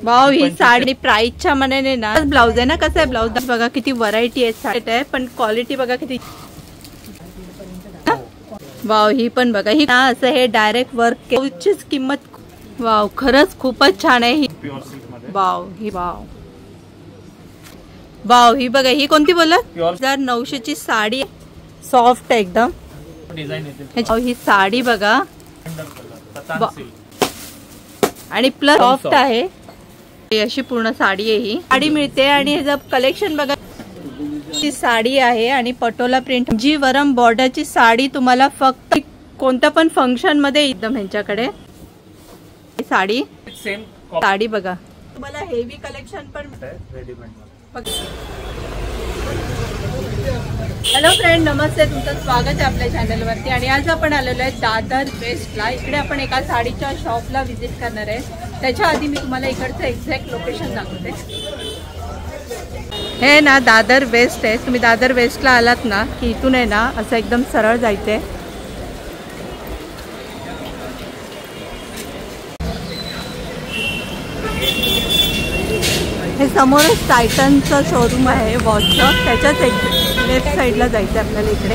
Wow, ही साडी प्राइसच्या मनाने ना blouse आहे ना, कसं आहे ब्लाउज बघा, किती व्हरायटी आहे साडी आहे, पण क्वालिटी बघा किती. वाव, ही पण बघा, ही असं हे डायरेक्ट वर्क चीच किंमत. वाव, खरंच खूपच छान आहे ही. वाव, ही वाव वाव, ही बघा, ही कोणती बोलत? 1900 ची साडी, सॉफ्ट एकदम ही साडी बघा, आणि प्लस सॉफ्ट आहे अशी पूर्ण साडी आहे. ही साडी मिळते आणि ह्याचं कलेक्शन बघा, ची साडी आहे आणि पटोला प्रिंट जी वरम बॉर्डरची साडी तुम्हाला फक्त कोणत्या पण फंक्शन मध्ये एकदम ह्यांच्याकडे साडी सेम साडी बघा. तुम्हाला हेवी कलेक्शन पण रेडीमेड. हॅलो फ्रेंड, नमस्ते, तुमचं स्वागत आहे आपल्या चॅनलवरती. आणि आज आपण आलेलो आहे दादर वेस्टला. इकडे आपण एका साडीच्या शॉपला व्हिजिट करणार आहे. त्याच्या आधी मी तुम्हाला इकडचं एक्झॅक्ट लोकेशन दाखवते. हे ना दादर वेस्ट आहे. तुम्ही दादर वेस्टला आलात ना की इथून आहे ना असं एकदम सरळ जायचंय. हे समोरच टायटनचं शोरूम आहे वॉचचं, त्याच्याच लेफ्ट साईडला जायचं आपल्याला. इकडे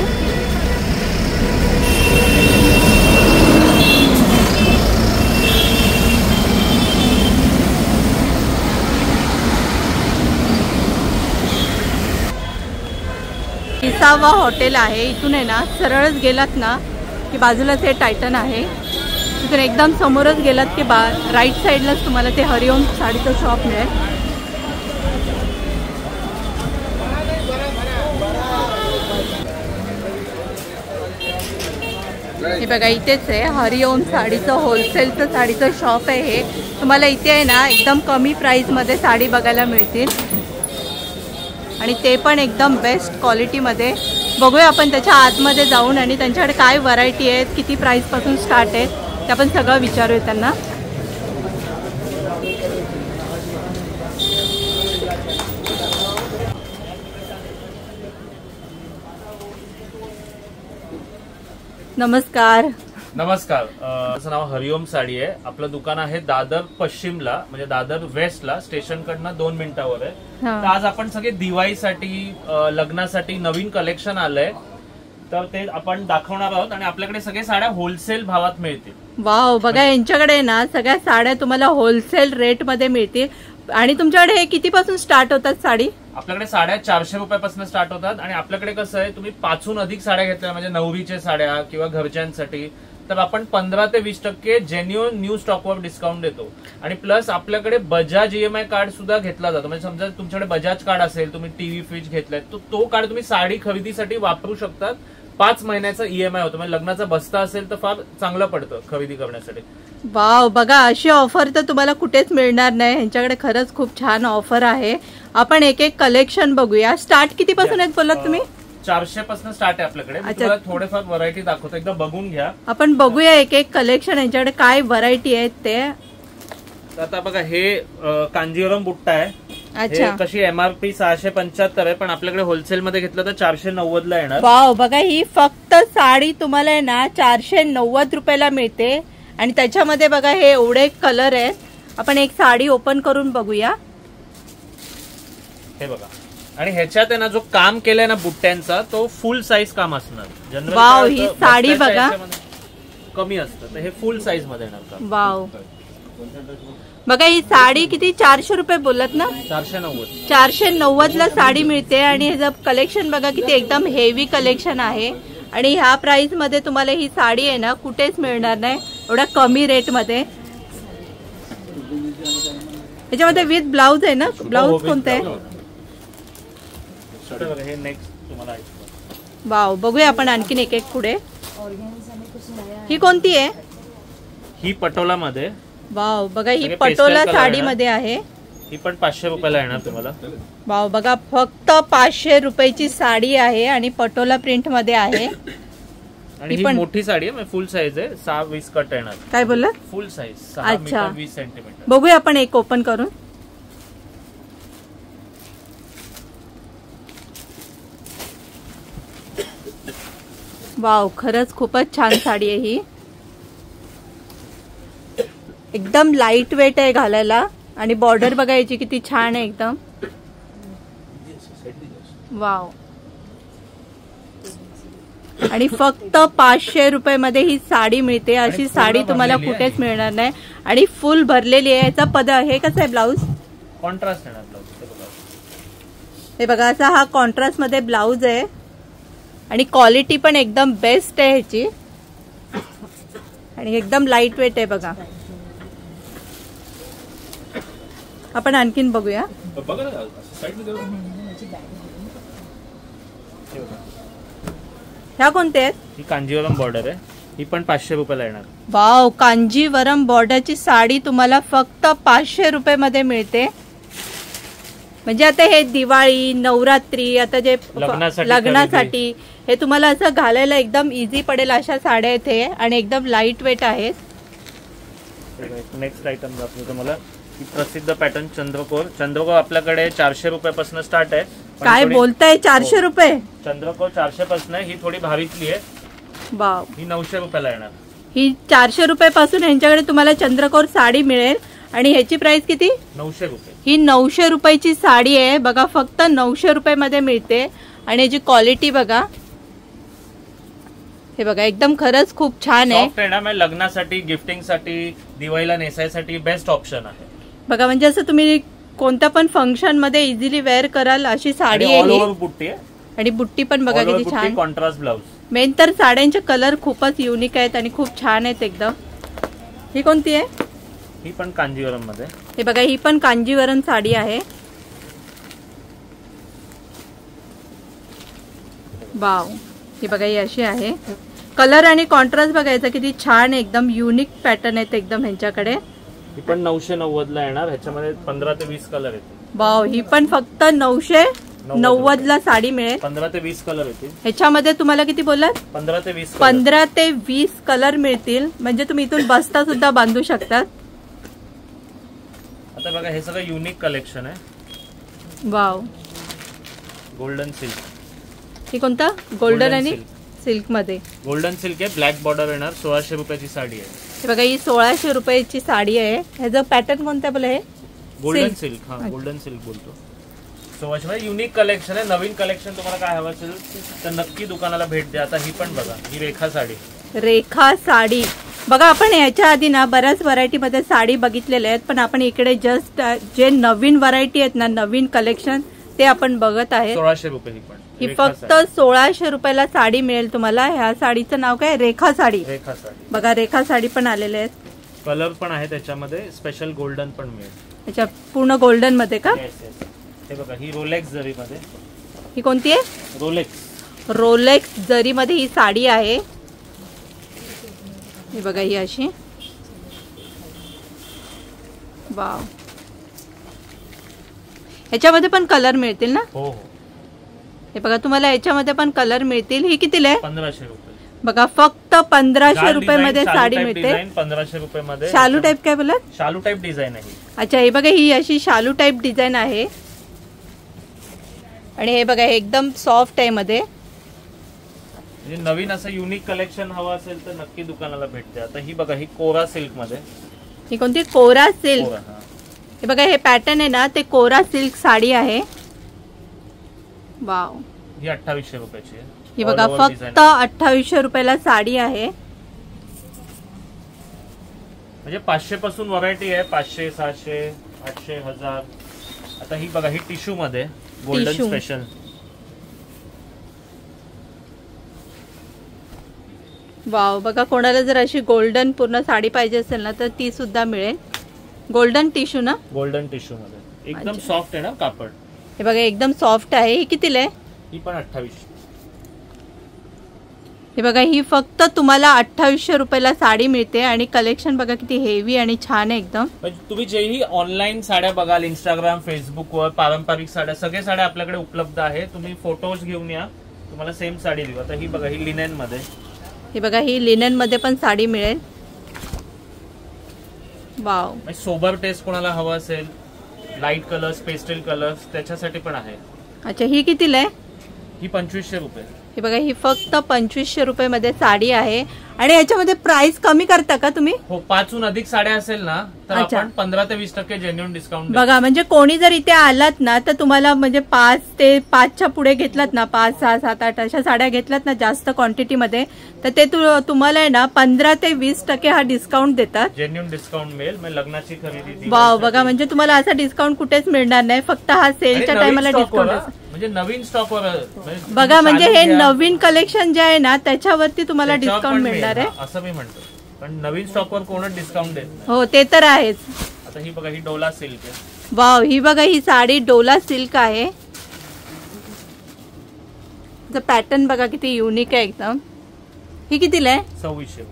इसावा हॉटेल आहे. इथून आहे ना सरळच गेलात ना की बाजूलाच हे टायटन आहे. तिथून एकदम समोरच गेलात की राईट साईडलाच तुम्हाला ते हरिओम साडीचं शॉप मिळेल. हे बघा, इथेच आहे हरिओम साडीचं होलसेलचं साडीचं शॉप आहे. हे तुम्हाला इथे आहे ना एकदम कमी प्राईसमध्ये साडी बघायला मिळतील आणि ते पण एकदम बेस्ट क्वालिटीमध्ये. बघूया आपण त्याच्या आतमध्ये जाऊन आणि त्यांच्याकडे काय व्हरायटी आहेत, किती प्राईसपासून स्टार्ट आहेत, ते आपण सगळं विचारूया त्यांना. नमस्कार. नमस्कार. माझं नाव हरिओम साडी आहे. आपलं दुकान आहे दादर पश्चिमला, म्हणजे दादर वेस्टला, स्टेशन कडनं 2 मिनिटावर आहे. तर आज आपण सगळे दिवाळीसाठी, लग्नासाठी नवीन कलेक्शन आलंय, तर ते आपण दाखवणार आहोत. आणि आपल्याकडे सगळे साड्या होलसेल भावात मिळतील. वाव, बघा यांच्याकडे ना सगळ्या साड्या तुम्हाला होलसेल रेट मध्ये मिळतील. आणि तुमच्याकडे हे कितीपासून स्टार्ट होतात साडी? आपल्याकडे साड्या 400 रुपयापासून स्टार्ट होतात. आणि आपल्याकडे कसं आहे, तुम्ही 5हून अधिक साड्या घेतल्या म्हणजे नवरीच्या साड्या किंवा घरच्यांसाठी, तर आपण 15 ते 20% जेन्युइन न्यू स्टॉकवर डिस्काउंट देतो. आणि प्लस आपल्याकडे बजाज EMI कार्ड सुद्धा घेतला जातो. म्हणजे समजा तुमच्याकडे बजाज कार्ड असेल, तुम्ही टीव्ही फ्रीज घेतलाय, तो कार्ड तुम्ही साडी खरेदीसाठी वापरू शकतात. 5 महिन्याचा EMI होतो. म्हणजे लग्नाचा बस्ता असेल तर फार चांगलं पडतं खरेदी करण्यासाठी. वाव, बघा अशी ऑफर तर तुम्हाला कुठेच मिळणार नाही. ह्यांच्याकडे खरंच खूप छान ऑफर आहे. आपण एक एक कलेक्शन बघूया. स्टार्ट कितीपासून आहेत बोलत तुम्ही? 400 पासून स्टार्ट आहे आपल्याकडे. तुम्हाला थोडेफार व्हरायटी दाखवतो, एकदा बघून घ्या. आपण बघूया एक एक कलेक्शन, यांच्याकडे काय व्हरायटी आहेत ते. आता बघा, हे कांजीवरम बुट्टा आहे. अच्छा, कशी MRP 675 आहे, पण आपल्याकडे होलसेल मध्ये घेतलं तर 490 ला येणार. वाव, बघा ही फक्त साडी तुम्हाला आहे ना 490 रुपयाला मिळते. आणि त्याच्यामध्ये बघा हे एवढे कलर आहेत. आपण एक साडी ओपन करून बघूया. हे बघा, आणि ह्याच्यात आहे ना जो काम केलाय ना बुट्ट्यांचा, तो फुल साईज काम असणार. जनरल वाव, ही साडी बघा कमी असतं, तर हे फुल साईज मध्ये येणार. वाव, बघा ही साडी किती 400 रुपये बोलत ना? 490 ला साडी मिळते. आणि ह्याचं कलेक्शन बघा किती एकदम हेवी कलेक्शन आहे. आणि ह्या प्राइस मध्ये तुम्हाला ही साडी आहे ना कुठेच मिळणार नाही एवढ्या कमी रेट मध्ये. त्याच्यामध्ये विथ ब्लाउज आहे ना? ब्लाउज कोणतं आहे? वाव, बघूया आपण आणखीन एक एक पुढे. ही कोणती आहे? ही पटोला मध्ये. वाव, बघा ही पटोला साडी मध्ये आहे. ही पण 500 रुपयाला येणार तुम्हाला. वाव, बघा फक्त 500 रुपयाची साडी आहे आणि पटोला प्रिंट मध्ये आहे. आणि ही मोठी साडी आहे, फुल साईज आहे. 6-20 कट येणार. काय बोलला? Full size 6 metre 20 centimetre. बघूया आपण एक ओपन करून. वाव, खरंच खूपच छान साडी आहे ही. एकदम लाईट वेट आहे घालायला आणि बॉर्डर बघा याची किती छान आहे एकदम. वाव. आणि फक्त 500 रुपये मध्ये ही साडी मिळते. अशी साडी तुम्हाला कुठेच मिळणार नाही. आणि फुल भरलेली आहे. याचा पदर हे कसं आहे ब्लाऊज कॉन्ट्रास्ट आहे ना ब्लाऊज. हे बघा असा हा कॉन्ट्रास्ट मध्ये ब्लाऊज आहे. आणि क्वालिटी पण एकदम बेस्ट आहे ह्याची. आणि एकदम लाईट वेट आहे बघा. आपण आणखीन बघूया. ह्या कोणत्या आहेत? ही कांजीवरम बॉर्डर आहे. ही पण 500 रुपयाला येणार. वाव. कांजीवरम बॉर्डरची साडी तुम्हाला फक्त 500 रुपये मध्ये मिळते. म्हणजे आता हे दिवाळी नवरात्री आता जे लग्नासाठी हे तुम्हाला असं घालायला एकदम इझी पडेल अशा साड्या आहेत हे. आणि एकदम लाईट वेट आहेत. नेक्स्ट आयटम दाखवतो तुम्हाला. प्रसिद्ध पॅटर्न चंद्रकोर. चंद्रकोर आपल्याकडे 400 रुपयापासून स्टार्ट आहे. काय बोलताय 400 रुपये? चंद्रकोर 400 पासून. ही थोडी भारीतली आहे. वाव. ही 900 रुपयाला येणार. ही 400 रुपये पासून यांच्याकडे तुम्हाला चंद्रकोर साडी मिळेल. आणि ह्याची प्राइस किती? 900 रुपये. ही 900 रुपयाची साडी आहे बघा. फक्त 900 रुपये मध्ये मिळते. आणि याची क्वालिटी बघा. हे बघा एकदम खरंच खूप छान आहे. सॉफ्ट आहे ना. लग्नासाठी गिफ्टिंग साठी दिवाळीला नेसायसाठी बेस्ट ऑप्शन आहे बघा. म्हणजे असं तुम्ही कोणत्या पण फंक्शन मध्ये इझिली वेअर कराल अशी साडी आहे. ऑल ओव्हर बुट्टी आहे. आणि बुट्टी पण बघा किती छान. Contrast blouse. मेन तर साड्यांचे कलर खूपच युनिक आहेत आणि खूप छान आहेत एकदम. ही कोणती आहे? ही पण कांजीवरम मध्ये. हे बघा ही पण कांजीवरम साडी आहे. वाव. ही बघा ही अशी आहे. कलर आणि कॉन्ट्रास्ट बघायचा किती छान एकदम युनिक पॅटर्न आहेत एकदम ह्यांच्याकडे. ही पण 990 ला येणार. ह्याच्यामध्ये 15 ते 20 कलर येतील. वाव. ही पण फक्त 990 ला साडी मिळेल. 15 ते 20 कलर येतील. ह्याच्यामध्ये तुम्हाला किती बोललात? 15 ते 20. 15 ते 20 कलर मिळतील. म्हणजे तुम्ही इथून बस्ता सुद्धा बांधू शकतात. आता बघा हे सगळं युनिक कलेक्शन आहे. वाव. Golden silk. ही कोणता? गोल्डन आणि सिल्क मध्ये. गोल्डन सिल्क आहे. ब्लॅक बॉर्डर येणार. 1600 रुपयाची साडी आहे. हे बघा ही 1600 रुपयाची साडी आहे. ह्याचं पॅटर्न कोणतं बोला? हे गोल्डन सिल्क. हा गोल्डन सिल्क बोलतो. 1600 युनिक कलेक्शन आहे. नवीन कलेक्शन तुम्हाला काय हवं असेल तर नक्की दुकानाला भेट द्या. आता ही पण बघा. ही रेखा साडी. रेखा साडी बघा. आपण याच्या आधी ना बऱ्याच व्हरायटी मध्ये साडी बघितलेल्या आहेत. पण आपण इकडे जस्ट जे नवीन व्हरायटी आहेत ना नवीन कलेक्शन ते आपण बघत आहे. 1600 रुपये ही पण. ही फक्त 1600 रुपयाला साडी मिळेल तुम्हाला. ह्या साडीचं नाव काय? रेखा साडी. रेखा साडी बघा. रेखा साडी पण आलेले आहेत. कलर पण आहे त्याच्यामध्ये. स्पेशल गोल्डन पण मिळेल. अच्छा पूर्ण गोल्डन मध्ये का? हे बघा ही रोलेक्स जरी मध्ये. ही कोणती आहे? रोलेक्स. रोलेक्स जरी मध्ये ही साडी आहे. ही बघा ही अशी. वाव. ह्याच्यामध्ये पण कलर मिळतील ना? हो हो. हे बघा तुम्हाला याच्यामध्ये पण कलर मिळतील. ही कितीला आहे? 1500 रुपये. बघा फक्त 1500 रुपये मध्ये साडी मिळते. 1500 रुपये मध्ये. शालू टाईप काय बोलत? शालू टाईप डिझाईन आहे. अच्छा हे बघा ही अशी शालू टाईप डिझाईन आहे. आणि हे बघा हे एकदम सॉफ्ट आहे मध्ये. म्हणजे नवीन असं युनिक कलेक्शन हवं असेल तर नक्की दुकानाला भेट द्या. आता ही बघा ही कोरा सिल्क मध्ये. ही कोणती? कोरा सिल्क. हे बघा हे पॅटर्न आहे ना ते कोरा सिल्क साडी आहे. वाव. ही 2800 रुपयाची आहे. ही बघा फक्त 2800 रुपयाला साडी आहे. म्हणजे 500 पासून व्हरायटी आहे. 500 700 800 1000. आता ही बघा ही टिश्यू मध्ये गोल्डन स्पेशल. वाव. बघा कोणाला जर अशी गोल्डन पूर्ण साडी पाहिजे असेल ना तर ती सुद्धा मिळेल. गोल्डन टिश्यू ना? गोल्डन टिश्यू मध्ये. एकदम सॉफ्ट आहे ना कापड. हे बघा एकदम सॉफ्ट आहे. ही कितीला आहे? ही पण 2800. हे बघा ही फक्त तुम्हाला 2800 रुपयाला साडी मिळते. आणि कलेक्शन बघा किती हेवी आणि छान आहे एकदम. तुम्ही जेही ऑनलाईन साड्या बघाल इंस्टाग्राम फेसबुकवर पारंपरिक साड्या सगळ्या साड्या आपल्याकडे उपलब्ध आहे. तुम्ही फोटोज घेऊन या. तुम्हाला सेम साडी देऊ. आता ही बघा ही लिनेन मध्ये. हे बघा ही लिनेन मध्ये पण साडी मिळेल. वाव. सोबर टेस्ट कोणाला हवं असेल लाईट कलर्स पेस्टल कलर्स त्याच्यासाठी पण आहे. अच्छा ही कितीला आहे? ही 2500 रुपये. हे बघा ही फक्त 2500 रुपये मध्ये साडी आहे आणि याच्यामध्ये प्राइस कमी करता का तुम्ही? हो, 5हून अधिक साड्या असेल ना तर अच्छा. आपण 15 ते 20% जेन्युइन डिस्काउंट बघा म्हणजे कोणी जर इथे आलात ना तर तुम्हाला म्हणजे 5 ते 5च्या पुढे घेतलात ना 5, 6, 7, 8 अशा साड्या घेतलात ना जास्त क्वांटिटी मध्ये तर ते तुम्हाला आहे ना 15 ते 20% हा डिस्काउंट देतात. जेन्युइन डिस्काउंट मिळेल. म्हणजे लग्नाची खरेदी. वाव, बघा म्हणजे तुम्हाला असा डिस्काउंट कुठेच मिळणार नाही, फक्त हा सेलच्या टायमाला डिस्काउंट म्हणजे नवीन स्टॉकवर. बघा म्हणजे हे नवीन कलेक्शन जे आहे ना त्याच्यावरती तुम्हाला डिस्काउंट मिळणार आहे असं मी म्हणतो. पण नवीन स्टॉकवर कोणच डिस्काउंट देत नाही. हो ते तर आहेच. आता ही बघा, ही डोला सिल्क आहे. वाव, ही बघा ही साडी डोला सिल्क आहे. पॅटर्न बघा किती युनिक आहे एकदम. ही कितीला आहे? 2600.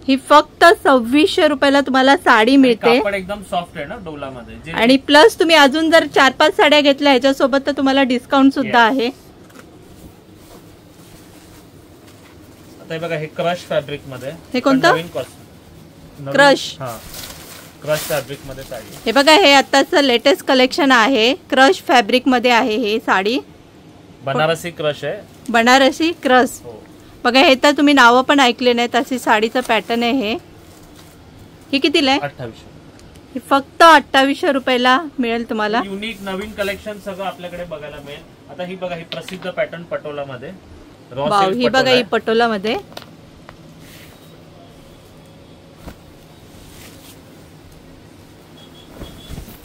ही फक्त 2600 रुपयाला तुम्हाला साडी मिळते. कापड एकदम सॉफ्ट आहे ना डोला मध्ये. आणि प्लस तुम्ही अजून जर 4-5 साड्या घेतल्या ह्याच्यासोबत तर तुम्हाला डिस्काउंट सुद्धा आहे. आता हे बघा, हे क्रश फॅब्रिक मध्ये. हे कोणतं? क्रश. क्रश फॅब्रिक मध्ये साडी. हे बघा हे आताचं लेटेस्ट कलेक्शन आहे. क्रश फॅब्रिक मध्ये आहे हे साडी. बनारसी क्रश आहे. बनारसी क्रश. बघा हे तर तुम्ही नावं पण ऐकले नाहीत अशी साडीचं पॅटर्न आहे हे. ही कितीला आहे? 2800. ही फक्त 2800 रुपयाला मिळेल तुम्हाला. युनिक नवीन कलेक्शन सगळं आपल्याकडे बघायला मिळेल. आता ही बघा, ही प्रसिद्ध पॅटर्न पटोला मध्ये. ही बघा ही पटोला मध्ये.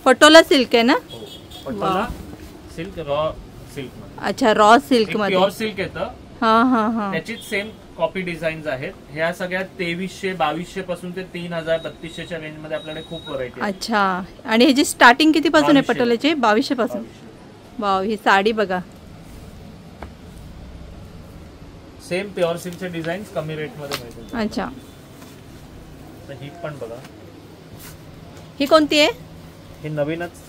पटोला सिल्क आहे ना? पटोला सिल्क, रॉ सिल्क मध्ये. अच्छा, रॉ सिल्क मध्ये. प्युअर सिल्क येतं. हा. त्याचीच सेम कॉपी डिझाईन्स आहेत. ह्या सगळ्या 2300, 2200 पासून ते 3000, 3200च्या रेंज मध्ये आपल्याकडे खूप व्हरायटी. अच्छा, आणि ह्याची स्टार्टिंग किती पासून आहे पटोल्याची? 2200 पासून. वाव, ही साडी बघा. सेम प्युअर सिल्कचे डिझाईन्स कमी रेट मध्ये मिळतील. अच्छा, ही पण बघा. ही कोणती आहे? हे नवीनच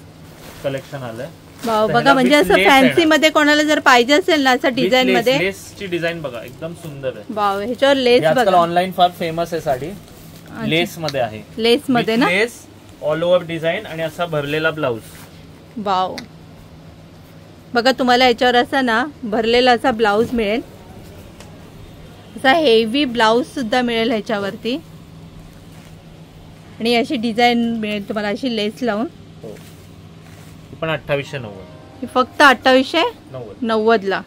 कलेक्शन आलंय. वाव, बघा म्हणजे असं फॅन्सी मध्ये कोणाला जर पाहिजे असेल ना असं डिझाईन मध्ये. लेसची डिझाईन बघा, एकदम सुंदर आहे. वाव, ह्याच्यावर लेस बघा. ऑनलाईन फार फेमस आहे साडी. लेस मध्ये आहे. लेस मध्ये ना? लेस, ऑल ओव्हर डिझाईन आणि असा भरलेला ब्लाउज. वाव, बघा तुम्हाला याच्यावर असा ना भरलेला असा ब्लाउज मिळेल. असा हेवी ब्लाउज सुद्धा मिळेल ह्याच्यावरती आणि अशी डिझाईन मिळेल तुम्हाला अशी लेस लावून. पण 2890. ही फक्त 2890 ला.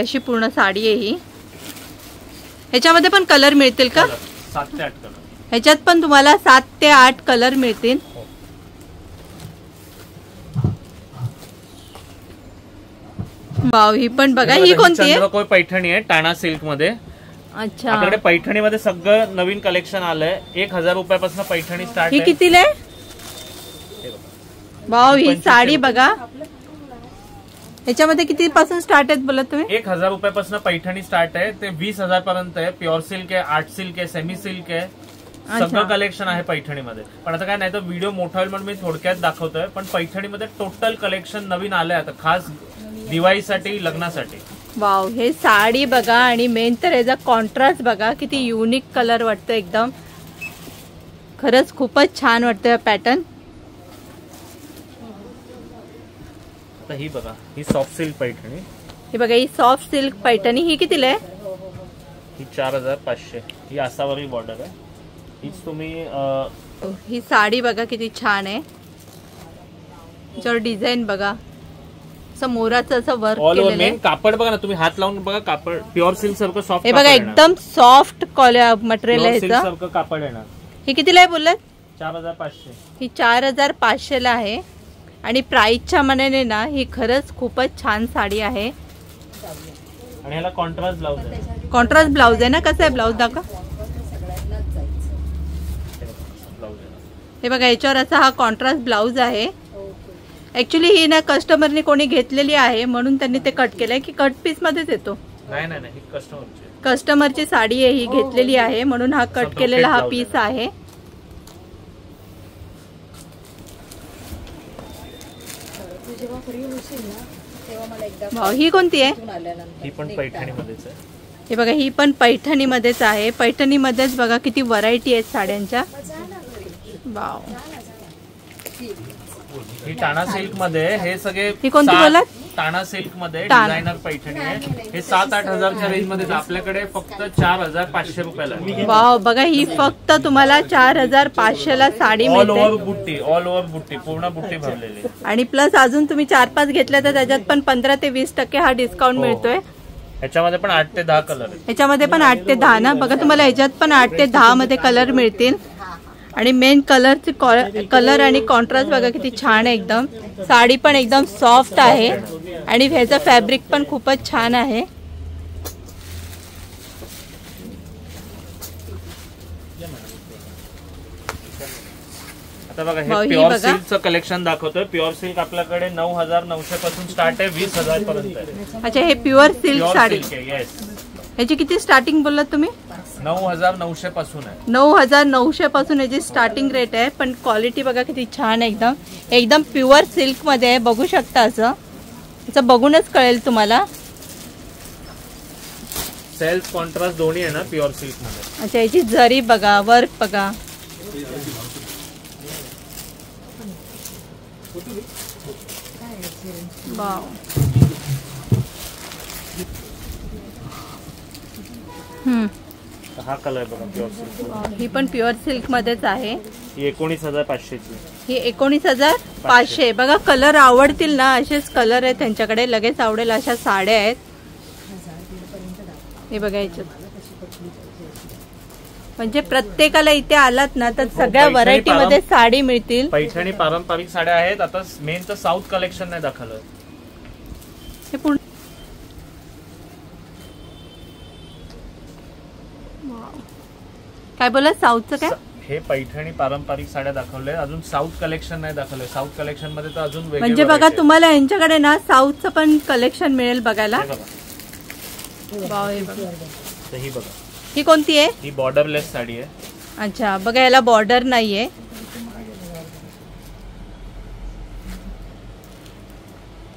अशी पूर्ण साडी आहे ही. ह्याच्यामध्ये पण कलर मिळतील का? 7 ते 8 कलर. ह्याच्यात पण तुम्हाला 7 ते 8 कलर मिळतील. वाव, ही पण बघा. ही कोणती आहे? चंद्रकोर पैठणी आहे, टाणा सिल्क मध्ये. अच्छा, आपल्याकडे पैठणी मध्ये सगळं नवीन कलेक्शन आलंय. 1000 रुपयापासून पैठणी स्टार्ट. ही कितीला आहे? वाव, ही साडी बघा. ह्याच्यामध्ये किती पासून स्टार्ट आहेत बोलत तुम्ही? 1000 रुपयापासून पैठणी स्टार्ट आहे ते 20,000 पर्यंत आहे. प्युअर सिल्क आहे, आर्ट सिल्क आहे, सेमी सिल्क आहे. सगळं कलेक्शन आहे पैठणीमध्ये. पण आता काय नाही तर व्हिडिओ मोठा होईल म्हणून मी थोडक्यात दाखवतोय. पण पैठणीमध्ये टोटल कलेक्शन नवीन आलंय आता, खास दिवाळीसाठी, लग्नासाठी. वाव, हे साडी बघा आणि मेन तर याचा कॉन्ट्रास्ट बघा किती युनिक कलर वाटतं एकदम. खरंच खूपच छान वाटतं पॅटर्न. आता ही बघा, ही सॉफ्ट सिल्क पैठणी. ही बघा ही सॉफ्ट सिल्क पैठणी. ही कितीला आहे? ही 4500. ही आसावरी बॉर्डर आहे. हीच तुम्ही ही साडी बघा किती छान आहे. डिझाईन बघा, असं मोराचं असं वर्क केलेलं आहे. कापड बघा ना, तुम्ही हात लावून बघा. कापड प्युअर सिल्क सारखं सॉफ्ट. हे बघा एकदम सॉफ्ट मटेरियल आहे सिल्क सारखं कापड आहे ना. ही कितीला आहे बोललात? 4500. ही 4500 ला आहे. आणि प्राइसच्या मानाने ना ही खरंच खूपच छान साडी आहे. आणि ह्याला कॉन्ट्रास्ट ब्लाउज आहे. कॉन्ट्रास्ट ब्लाउज आहे ना? कसं आहे ब्लाउज दाखवा. हे बघा याच्यावर असा हा कॉन्ट्रास्ट ब्लाउज आहे. ऍक्च्युली ही ना कस्टमरने कोणी घेतलेली आहे म्हणून त्यांनी ते कट केलंय की कट पीस मध्येच येतो. नाही, कस्टमरची साडी आहे ही, घेतलेली आहे म्हणून हा कट केलेला हा पीस आहे. ही कोणती आहे? ही पण पैठणीमध्येच आहे. हे बघा ही पण पैठणीमध्येच आहे. पैठणीमध्येच बघा किती व्हरायटी आहेत साड्यांच्या. वाव, ही टाणा सिल्क मध्ये हे सगळे. ही कोणती बोलात? ताना सिल्क मध्ये डिझायनर पैठणी आहे. हे 7-8 हजारच्या रेंज मध्ये आपल्याकडे फक्त 4500 रुपयाला. वाव, बघा ही फक्त तुम्हाला 4500 ला साडी ऑल मिळते. ऑल ओव्हर बुट्टी, पूर्ण बुट्टी भरलेली. आणि प्लस अजून तुम्ही 4-5 घेतल्या तर त्याच्यात पण 15 ते 20% हा डिस्काउंट मिळतोय. ह्याच्यामध्ये पण 8 ते 10 कलर आहे. ह्याच्यामध्ये पण 8 ते 10 ना. बघा तुम्हाला ह्याच्यात पण 8 ते 10 मध्ये कलर मिळतील. आणि मेन कलरचे कलर आणि कॉन्ट्रास्ट बघा किती छान आहे एकदम. साडी पण एकदम सॉफ्ट आहे आणि ह्याचं फॅब्रिक पण खूपच छान आहे. आता बघा हे प्युअर सिल्कचं कलेक्शन दाखवतोय. प्युअर सिल्क आपल्याकडे 9900 पासून स्टार्ट आहे, 20000 पर्यंत आहे. अच्छा, हे प्युअर सिल्क साडी. येस. ह्याची किती स्टार्टिंग बोललात तुम्ही? 9900 पासून आहे. 9900 पासून याची स्टार्टिंग रेट आहे. पण क्वालिटी बघा किती छान आहे एकदम. एकदम प्युअर सिल्क मध्ये आहे, बघू शकता. असं बघूनच कळेल तुम्हाला. सेल्फ कॉन्ट्रास्ट दोन्ही आहे ना प्युअर सिल्क मध्ये. अच्छा, याची जरी बघा, वर्क बघा. वाव. हा कलर बघा प्युअर सिल्क. ही पण प्युअर सिल्क मध्येच आहे. ही 19500 ची. ही 19500. बघा कलर आवडतील ना, असेच कलर आहेत त्यांच्याकडे, लगेच आवडेल अशा साड्या आहेत. हे बघा याच्यात म्हणजे प्रत्येकाला इथे आलात ना तर सगळ्या व्हरायटी मध्ये साडी मिळतील. पैठणी पारंपरिक साड्या आहेत. आता मेन तर साऊथ कलेक्शन नाही दाखवलं. हे पूर्ण काय बोला, साऊथचं काय? हे पैठणी पारंपरिक साड्या दाखवले, अजून साऊथ कलेक्शन नाही दाखवले. साऊथ कलेक्शन मध्ये तर अजून वेगळे म्हणजे बघा तुम्हाला यांच्याकडे ना साऊथचं पण कलेक्शन मिळेल बघायला. वाव, हे बघा. ही बघा, ही कोणती आहे? ही बॉर्डरलेस साडी आहे. अच्छा, बघा याला बॉर्डर नाहीये.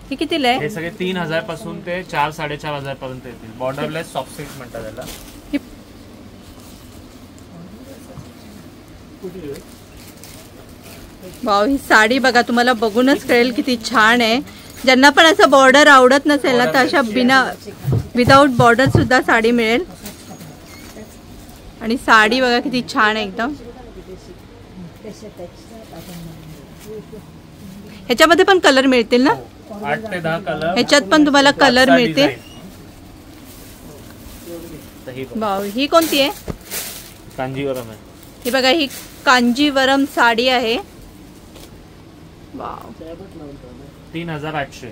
ही कितीला आहे? हे सगळे 3000 पासून ते 4-4500 पर्यंत येतील. बॉर्डरलेस सॉफ्ट सिल्क म्हणतात त्याला. वाव, ही साडी बघा तुम्हाला बघूनच कळेल किती छान आहे. ज्यांना पण असं बॉर्डर आवडत नसेल ना तर अशा विदाउट बॉर्डर सुद्धा साडी मिळेल. आणि साडी बघा किती छान आहे एकदम. ह्याच्यामध्ये पण कलर मिळतील ना? 8 ते 10 कलर. ह्याच्यात पण तुम्हाला कलर मिळतील. वाव, ही कोणती आहे? कांजीवरम आहे. ही बघा, ही कांजीवरम साडी आहे. वाव, 3800.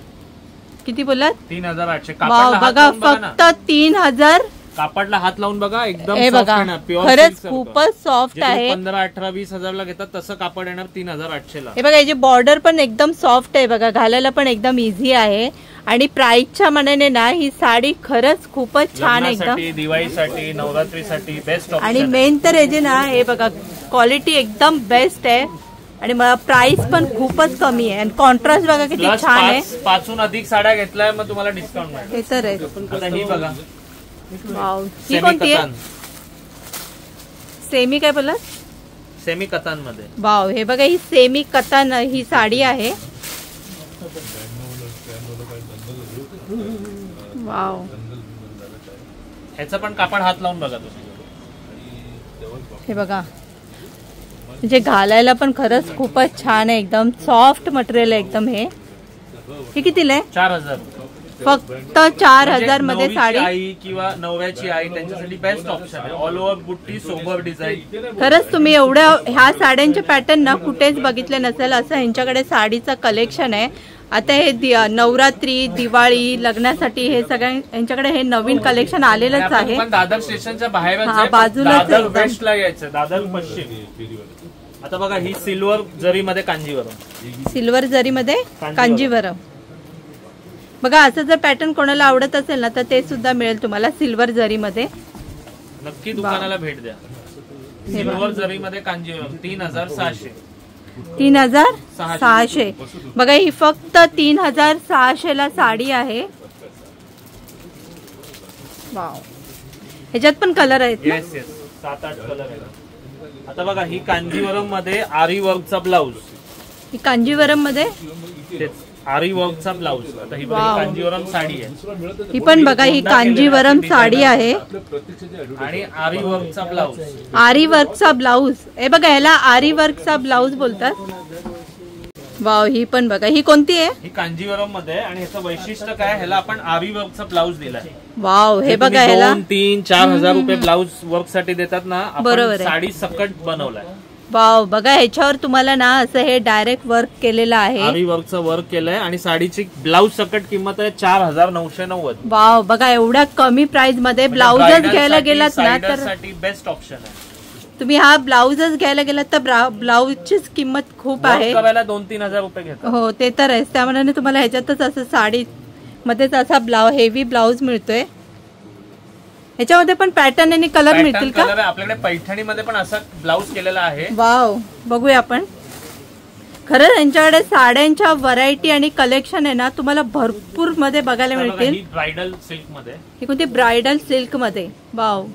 किती बोललात? 3800. वाव, बघा फक्त 3000. कापडला हात लावून बघा, एकदम हे बघा, खरंच खूपच सॉफ्ट आहे. 15, 18, 20 हजारला घेतात तसं कापड येणार 3800 ला. हे बघा, याची बॉर्डर पण एकदम सॉफ्ट आहे बघा, घालायला पण एकदम इझी आहे. आणि प्राइसच्या मानाने ना ही साडी खरंच खूपच छान आहे एकदम. दिवाळीसाठी, नवरात्रीसाठी बेस्ट ऑप्शन. आणि मेन तर याची ना हे बघा क्वालिटी एकदम बेस्ट आहे. आणि मला प्राइस पण खूपच कमी आहे. आणि कॉन्ट्रास्ट बघा किती छान आहे. 5हून अधिक साड्या घेतल्या मग तुम्हाला डिस्काउंट मिळेल. हे तर आहे. आता ही बघा, वाव, ही कोणती आहे? सेमी काय बोला? सेमी कतान मध्ये. वाव, हे बघा ही सेमी कतान ही साडी आहे. वाव, ह्याचं पण कापड हात लावून बघा तुम्ही. हे बघा म्हणजे घालायला पण खरंच खूपच छान आहे. एकदम सॉफ्ट मटेरियल आहे एकदम. हे कितीला आहे? 4000. फक्त 4000 मध्ये साडी. आई किंवा नवऱ्याची आई त्यांच्यासाठी बेस्ट ऑप्शन आहे. ऑल ओव्हर बुट्टी, सोबर डिझाईन. खरंच तुम्ही एवढ्या ह्या साड्यांचे पॅटर्न ना कुठेच बघितले नसेल असं यांच्याकडे साडीचं कलेक्शन आहे. आता हे नवरात्री, दिवाळी, लग्नासाठी हे सगळं यांच्याकडे हे नवीन कलेक्शन आलेलंच आहे. दादर स्टेशनच्या बाहेर बाजूलाच वेस्टला यायचं, दादर पश्चिम. आता बघा ही सिल्वर जरीमध्ये कांजीवरम. सिल्वर जरीमध्ये कांजीवरम. बघा असं जर पॅटर्न कोणाला आवडत असेल ना तर ते सुद्धा मिळेल तुम्हाला सिल्वर जरीमध्ये. नक्की दुकानाला भेट द्या. सिल्वर जरीमध्ये कांजीवरम 3600. 3600. बघा ही फक्त 3600 ला साडी आहे. वाव, ह्याच्यात पण कलर आहेत. येस येस, 7-8 कलर आहेत. आता बघा ही कांजीवरम मध्ये आरी वर्कचा ब्लाऊज. ही कांजीवरम मध्ये आरी वर्कचा ब्लाऊज. आता ही बघा कांजीवरम साडी आहे. ही पण बघा ही कांजीवरम साडी आहे आणि आरी वर्कचा ब्लाऊज. आरी वर्कचा ब्लाऊज हे बघा, ह्याला आरी वर्कचा ब्लाऊज बोलतात. वाव, ही पण बघा. ही कोणती आहे? ही कांजीवरम मध्ये आणि ह्याचं वैशिष्ट्य काय, ह्याला आपण आरी वर्कचा ब्लाऊज दिलाय. वाव, हे बघा ह्याला 2-3-4 रुपये ब्लाऊज वर्क साठी देतात ना, बरोबर आपण साडी सकट बनवलाय. वाव, बघा ह्याच्यावर तुम्हाला ना असं हे डायरेक्ट वर्क केलेलं आहे. आरी वर्कचं वर्क केलंय आणि साडीची ब्लाऊज सकट किंमत आहे 4990. वाव, बघा एवढ्या कमी प्राइस मध्ये ब्लाऊजच घ्यायला गेलात ना तर बेस्ट ऑप्शन आहे. तुम्ही हा ब्लाऊजच घ्यायला गेलात तर ब्लाऊजचीच किंमत खूप आहे. 2-3 हजार रुपये घेतात. हो, ते तर आहे. त्यामुळे तुम्हाला ह्याच्यातच असं साडी मध्येच असा हेवी ब्लाऊज मिळतोय. ह्याच्यामध्ये पण पॅटर्न आणि कलर मिळतील का? आपल्याकडे पैठणी मध्ये पण असा ब्लाऊज केलेला आहे. वाव, बघूया आपण. खरंच यांच्याकडे साड्यांच्या व्हरायटी आणि कलेक्शन आहे ना तुम्हाला भरपूर मध्ये बघायला मिळतील. ब्रायडल सिल्क मध्ये, ही कोणती ब्रायडल सिल्क मध्ये. वाव,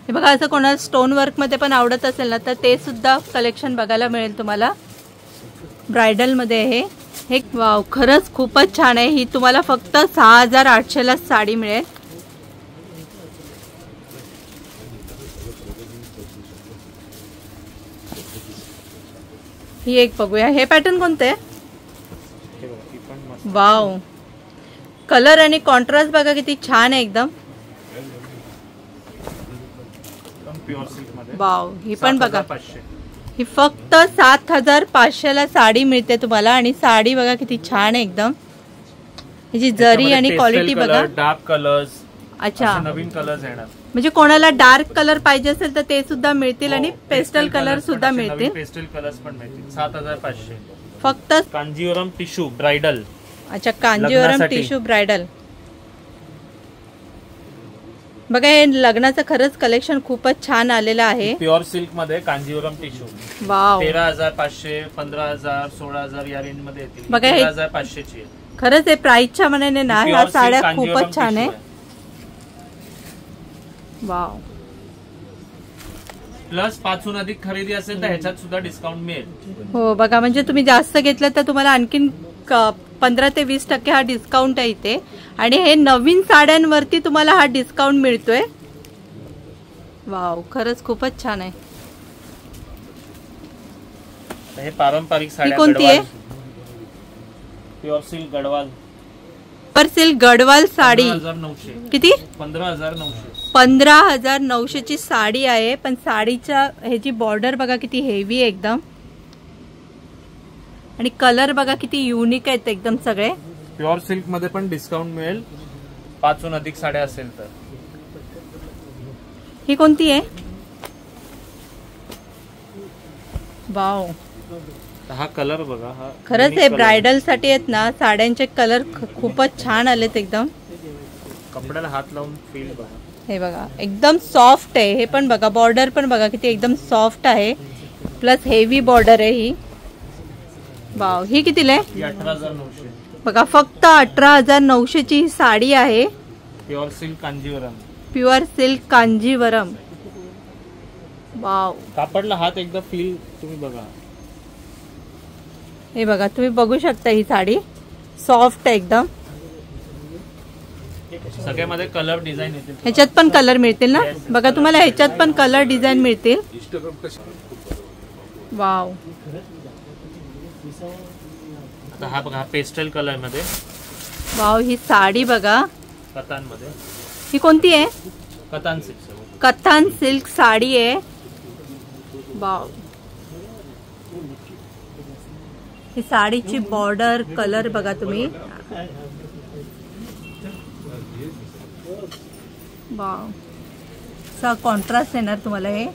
हे बघा असं कोणाला स्टोन वर्क मध्ये पण आवडत असेल ना तर ते सुद्धा कलेक्शन बघायला मिळेल तुम्हाला. ब्रायडल मध्ये हे वाव, खरंच खूपच छान आहे. ही तुम्हाला फक्त 6800 ला साडी मिळेल. ही एक बघूया. हे पॅटर्न कोणते? वाव, कलर आणि कॉन्ट्रास्ट बघा किती छान आहे एकदम. वाव, ही पण बघा. ही फक्त 7500 ला साडी मिळते तुम्हाला. आणि साडी बघा किती छान आहे एकदम. ह्याची जरी आणि क्वालिटी बघा. डार्क कलर्स, अच्छा नवीन कलर्स येणार. म्हणजे कोणाला डार्क कलर पाहिजे असेल तर ते सुद्धा मिळतील आणि पेस्टल कलर सुद्धा मिळतील. पेस्टल कलर्स पण मिळतील. 7500 फक्त. Kanjeevaram tissue bridal. अच्छा, कांजीवरम टिश्यू ब्रायडल. बघा हे लग्नाचं खरंच कलेक्शन खूपच छान आलेलं आहे. प्युअर सिल्क मध्ये कांजीवरम टिश्यू. वाव, 13500, 15000, 16000 या रेंज मध्ये येतील. बघा 13500 ची. खरंच हे प्राइसच्या मनाने ना ह्या साड्या खूपच छान आहे. वाव, प्लस 5हून अधिक खरेदी असेल तर ह्याच्यात सुद्धा डिस्काउंट मिळेल. हो, बघा म्हणजे तुम्ही जास्त घेतलं तर तुम्हाला आणखीन 15 ते 20% हा डिस्काउंट आहे इथे. आणि हे नवीन साड्यांवरती तुम्हाला हा डिस्काउंट मिळतोय. वाव, खरंच खूपच छान आहे. हे पारंपरिक साड्या कोणती आहे? Pure silk Gadwal. Pure silk Gadwal sari 15900. किती? 15900. 15900 ची साडी आहे. पण साडीच्या ह्याची बॉर्डर बघा किती हेवी आहे एकदम. आणि कलर बघा किती युनिक आहेत एकदम सगळे. प्युअर सिल्क मध्ये पण डिस्काउंट मिळेल 5हून अधिक साड्या असेल तर. ही कोणती आहे? वाव, हा कलर बघा. हा खरंच हे ब्रायडल साठी आहेत ना साड्यांचे कलर खूपच छान आलेत एकदम. कपड्याला हात लावून फील बघा. हे बघा एकदम सॉफ्ट आहे. हे पण बघा, बॉर्डर पण बघा किती एकदम सॉफ्ट आहे. प्लस हेवी बॉर्डर आहे ही. वाव, ही कितीला आहे? 18900. बघा फक्त 18900 ची ही साडी आहे. Pure silk Kanjeevaram. Pure silk Kanjeevaram. Wow, कापडला हात एकदा फील तुम्ही बघा. हे बघा तुम्ही बघू शकता ही साडी सॉफ्ट आहे एकदम. सगळ्यामध्ये कलर डिझाईन येतील. ह्याच्यात पण कलर मिळतील ना? बघा तुम्हाला ह्याच्यात पण कलर डिझाईन मिळतील. वाव, आता हा बघा पेस्टल कलर मध्ये. वाव, ही साडी बघा कतान मध्ये. ही कोणती आहे? कतान सिल्क. कतान सिल्क साडी आहे. वाव, ही साडीची बॉर्डर कलर बघा तुम्ही. वाव, सा कॉन्ट्रास्ट येणार तुम्हाला हे.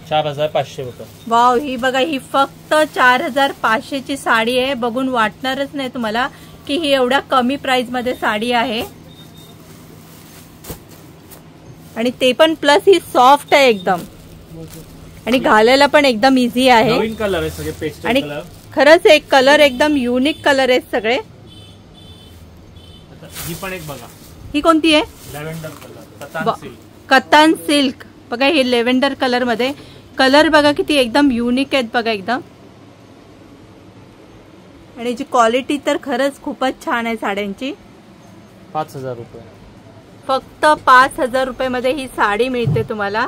4500 रुपये. वाव, ही बघा ही फक्त 4500 ची साडी आहे. बघून वाटणारच नाही तुम्हाला की ही एवढ्या कमी प्राइस मध्ये साडी आहे. आणि ते पण प्लस ही सॉफ्ट आहे एकदम. आणि घालायला पण एकदम इझी आहे. नवीन कलर आहे सगळे पेस्टल आणि कलर. खरंच एक कलर एकदम युनिक कलर आहेत सगळे. ही पण एक बघा. ही कोणती आहे? Lavender colour. Katan silk. Katan silk बघा. हे लेव्हेंडर कलर मध्ये. कलर बघा किती एकदम युनिक आहेत बघा एकदम. आणि जी क्वालिटी तर खरंच खूपच छान आहे साड्यांची. 5000 रुपये. फक्त 5000 रुपये मध्ये ही साडी मिळते तुम्हाला.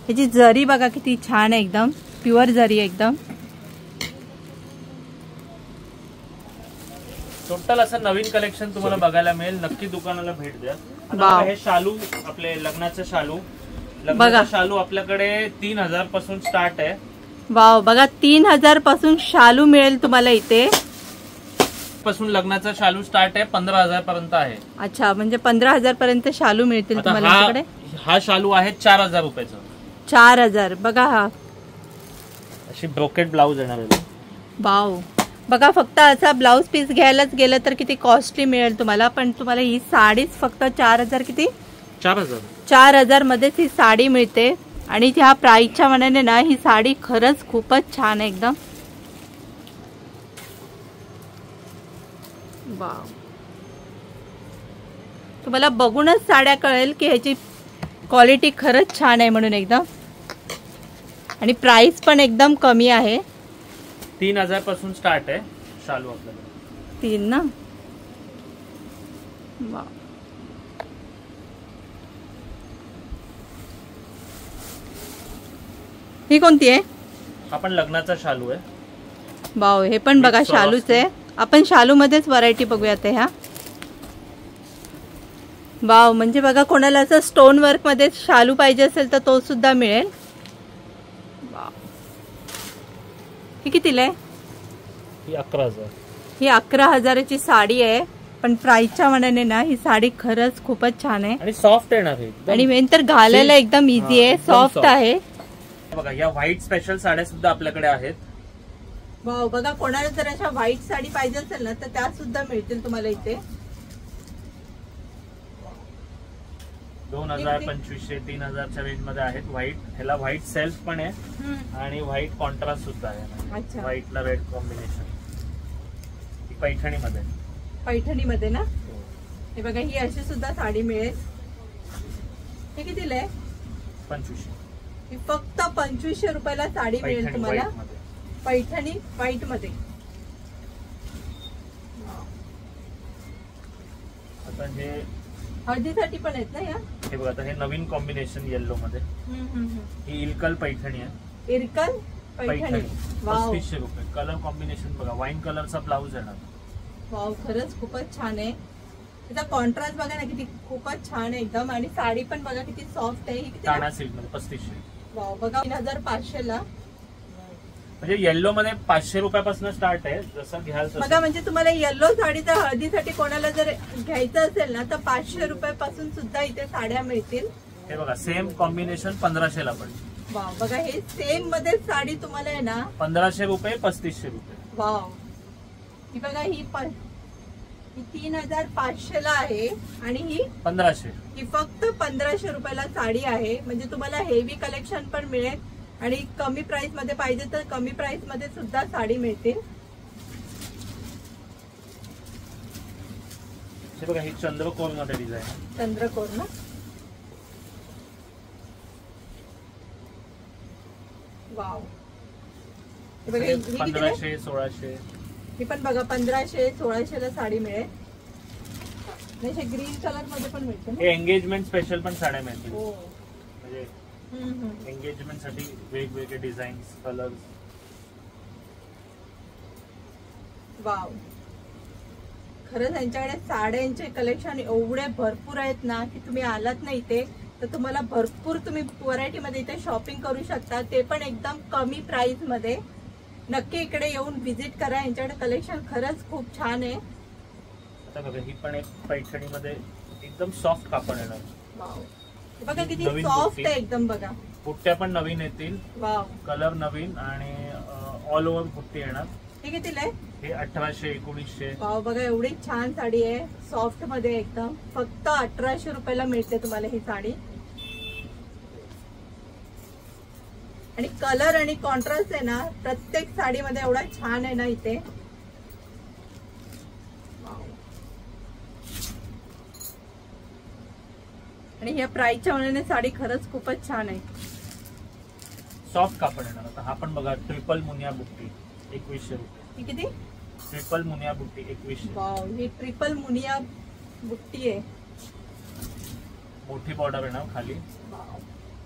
ह्याची जरी बघा किती छान आहे, एकदम प्युअर जरी एकदम. टोटल असं नवीन कलेक्शन तुम्हाला बघायला मिळेल. नक्की दुकानाला भेट द्या. हे शालू, आपले लग्नाचं शालू, लग्नाचा शालू आपल्याकडे 3000 पासून स्टार्ट आहे. वाव, बघा 3000 पासून शालू मिळेल तुम्हाला इथे. पासून लग्नाचा शालू स्टार्ट आहे, 15000 पर्यंत आहे. अच्छा, म्हणजे 15000 पर्यंत शालू मिळतील तुम्हाला. हा शालू आहे 4000 रुपयाचा. 4000. बघा हा अशी ब्रोकेट ब्लाउज येणार आहे. वाव, बघा फक्त असा ब्लाउज पीस घ्यायलाच गेलं तर किती कॉस्टली मिळेल तुम्हाला. पण तुम्हाला ही साडीच फक्त 4000, किती 4000 मध्येच ही साडी मिळते. आणि ह्या प्राइसच्या मनाने ना ही साडी खरंच खूपच छान आहे एकदम. वाव, तुम्हाला बघूनच साड्या कळेल की ह्याची क्वालिटी खरंच छान आहे म्हणून एकदम. आणि प्राइस पण एकदम कमी आहे. 3000 पासून स्टार्ट आहे शालू आपल्याला. 3 ना. वाव, ही कोणती आहे? आपण लग्नाचा शालू आहे. वाव, हे पण बघा शालूच आहे. आपण शालू मध्येच व्हरायटी बघूयात ह्या. वाव, म्हणजे बघा कोणाला असं स्टोन वर्क मध्ये शालू पाहिजे असेल तर तो सुद्धा मिळेल. वाव, ही कितीला आहे? ही 11000. ही 11000ची साडी आहे. पण प्राइसच्या मनाने ना ही साडी खरंच खूपच छान आहे. आणि सॉफ्ट येणार आहे. आणि मेन तर घालायला एकदम इझी आहे, सॉफ्ट आहे. बघा या व्हाईट स्पेशल साड्या सुद्धा आपल्याकडे आहेत. वाव, बघा कोणाला जर अशा व्हाईट साडी पाहिजे असेल ना तर त्या सुद्धा मिळतील तुम्हाला इथे. 2000, 2500, 3000च्या रेंज मध्ये आहेत व्हाईट. ह्याला व्हाईट सेल्फ पण आहे आणि व्हाईट कॉन्ट्रास्ट सुद्धा आहे. व्हाईटला रेड कॉम्बिनेशन. पैठणीमध्ये. पैठणीमध्ये ना. हे बघा ही अशी सुद्धा साडी मिळेल. हे कितीला आहे? 2500. ही फक्त 2500 रुपयाला साडी मिळेल तुम्हाला. पैठणी व्हाईट मध्ये. आता हे हळदीसाठी पण आहेत ना या. हे बघा, आता हे नवीन कॉम्बिनेशन येलो मध्ये. ही इरकल पैठणी आहे. इरकल पैठणी. 3500 रुपये. कलर कॉम्बिनेशन बघा, वाईन कलरचा ब्लाउज येणार. वाव, खरंच खूपच छान आहे. त्याचा कॉन्ट्रास्ट बघा ना किती खूपच छान आहे एकदम. आणि साडी पण बघा किती सॉफ्ट आहे. टाणा सिल्क मध्ये 3500. वाव, बघा 3500 ला. म्हणजे येल्लो मध्ये 500 रुपयापासून स्टार्ट आहे. जसं घ्याल बघा, म्हणजे तुम्हाला येल्लो साडी तर हळदीसाठी कोणाला जर घ्यायचं असेल ना तर 500 रुपयापासून सुद्धा इथे साड्या मिळतील. हे बघा सेम कॉम्बिनेशन 1500 ला पण. वाव, बघा हे सेम मध्ये साडी तुम्हाला आहे ना 1500 रुपये, 3500 रुपये. वाव, ही बघा ही 3500 ला आहे आणि ही 1500. ही फक्त 1500 रुपयाला साडी आहे. म्हणजे तुम्हाला हेवी कलेक्शन पण मिळेल आणि कमी प्राइस मध्ये पाहिजे तर कमी प्राइस मध्ये सुद्धा साडी मिळते. हे बघा ही चंद्रकोर मध्ये डिझाईन. चंद्रकोर ना. वाव, 1500, 1600. ही पण बघा 1500, 1600 ला साडी मिळेल. ग्रीन कलर मध्ये पण मिळते. हे एंगेजमेंट स्पेशल पण साड्या मिळतील. म्हणजे एंगेजमेंट साठी वेगवेगळे डिझाईन्स, कलर्स. वाव, खरंच यांच्याकडे साड्यांचे कलेक्शन एवढे भरपूर आहेत ना की तुम्ही आलात ना इथे तर तुम्हाला भरपूर तुम्ही व्हरायटी मध्ये इथे शॉपिंग करू शकता. ते पण एकदम कमी प्राइस मध्ये. नक्की इकडे येऊन व्हिजिट करा. यांच्याकडे कलेक्शन खरंच खूप छान आहे. आता बघा ही पण एक पैठणी मध्ये एकदम सॉफ्ट कापड येणार. वाव, बघा किती सॉफ्ट आहे एकदम. बघा बुट्ट्या पण नवीन येतील. वाव, कलर नवीन आणि ऑल ओव्हर बुट्टी येणार. हे कितीला आहे? हे 1800, 1900. वाव, बघा एवढी छान साडी आहे सॉफ्ट मध्ये एकदम. फक्त 1800 रुपयाला मिळते तुम्हाला ही साडी. आणि कलर आणि कॉन्ट्रास्ट आहे ना प्रत्येक साडीमध्ये एवढा छान आहे ना इथे. आणि ह्या प्राइसच्या मनाने साडी खरंच खूपच छान आहे. सॉफ्ट कापड येणार. आता हा पण बघा ट्रिपल मुनिया बुट्टी. 2100 रुपये. ही किती? ट्रिपल मुनिया बुट्टी 2100. वाव, ही ट्रिपल मुनिया बुट्टी आहे. मोठी बॉर्डर आहे ना खाली.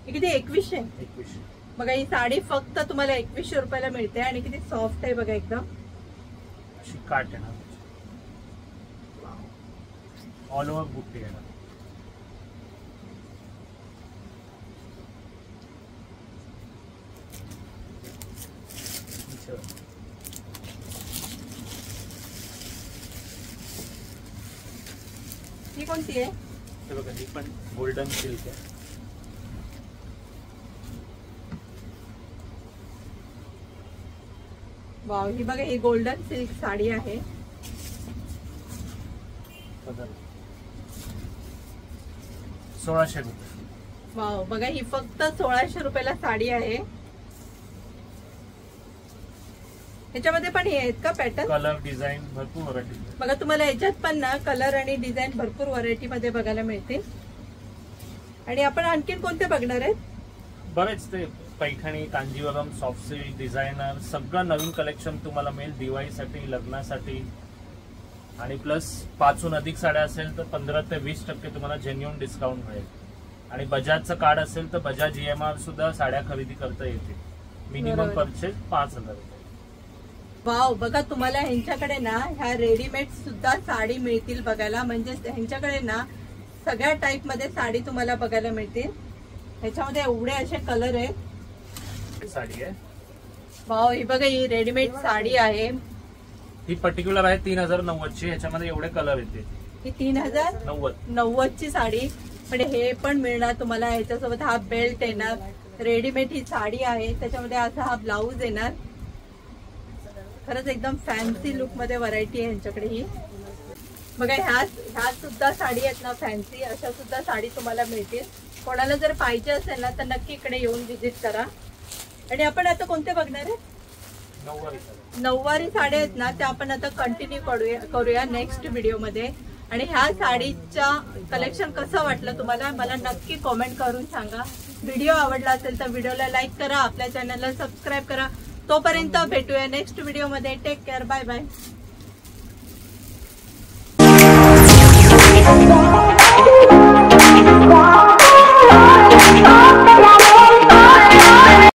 ही किती? 2100. 2100. बघा ही साडी फक्त तुम्हाला 2100 रुपयाला मिळते आणि किती सॉफ्ट आहे बघा एकदम. अशी काट आहे ना, ऑल ओव्हर बुट्टी आहे ना. ही कोणती आहे? हे बघा, ही पण गोल्डन सिल्क आहे. वाव, ही बघा ही गोल्डन सिल्क साडी आहे. 1600 रुपये. वाव, बघा ही फक्त 1600 रुपयाला साडी आहे. ह्याच्यामध्ये पण हे आहेत का पॅटर्न? कलर डिझाईन भरपूर व्हरायटी. बघा तुम्हाला याच्यात पण ना कलर आणि डिझाईन भरपूर व्हरायटी मध्ये बघायला मिळतील. आणि आपण आणखीन कोणते बघणार आहेत? बरेच ते Paithani, Kanjeevaram, soft silk, designer सगळं नवीन कलेक्शन तुम्हाला मिळेल दिवाळीसाठी, लग्नासाठी. आणि प्लस 5हून अधिक साड्या असेल तर 15 ते 20% तुम्हाला जेन्युइन डिस्काउंट मिळेल. आणि बजाजचं कार्ड असेल तर बजाज EMR सुद्धा साड्या खरेदी करता येते. मिनिमम परचेस 5000 रुपये. वाव, बघा तुम्हाला ह्यांच्याकडे ना ह्या रेडीमेड सुद्धा साडी मिळतील बघायला. म्हणजे ह्यांच्याकडे ना सगळ्या टाईप मध्ये साडी तुम्हाला बघायला मिळतील. ह्याच्यामध्ये एवढे असे कलर आहेत. साडी आहे. वाव, ही बघा ही रेडीमेड साडी आहे. ही पर्टिक्युलर आहे 3090 ची. ह्याच्यामध्ये एवढे कलर येते. ही 3090 ची साडी. पण हे पण मिळणार तुम्हाला. ह्याच्यासोबत हा बेल्ट येणार. रेडीमेड ही साडी आहे. त्याच्यामध्ये असा हा ब्लाऊज येणार. खरंच एकदम फॅन्सी लुक मध्ये व्हरायटी आहे यांच्याकडे. ही बघा ह्या सुद्धा साडी आहेत ना फॅन्सी. अशा सुद्धा साडी तुम्हाला मिळतील. कोणाला जर पाहिजे असेल ना तर नक्की इकडे येऊन व्हिजिट करा. आणि आपण आता कोणते बघणार आहे? नऊवारी साड्या आहेत ना त्या आपण आता कंटिन्यू करूया नेक्स्ट व्हिडिओ मध्ये. आणि ह्या साडीच्या कलेक्शन कसं वाटलं तुम्हाला मला नक्की कॉमेंट करून सांगा. व्हिडिओ आवडला असेल तर व्हिडिओला लाईक करा. आपल्या चॅनलला सबस्क्राईब करा. तोपर्यंत भेटूया नेक्स्ट व्हिडिओ मध्ये. Take care. Bye bye.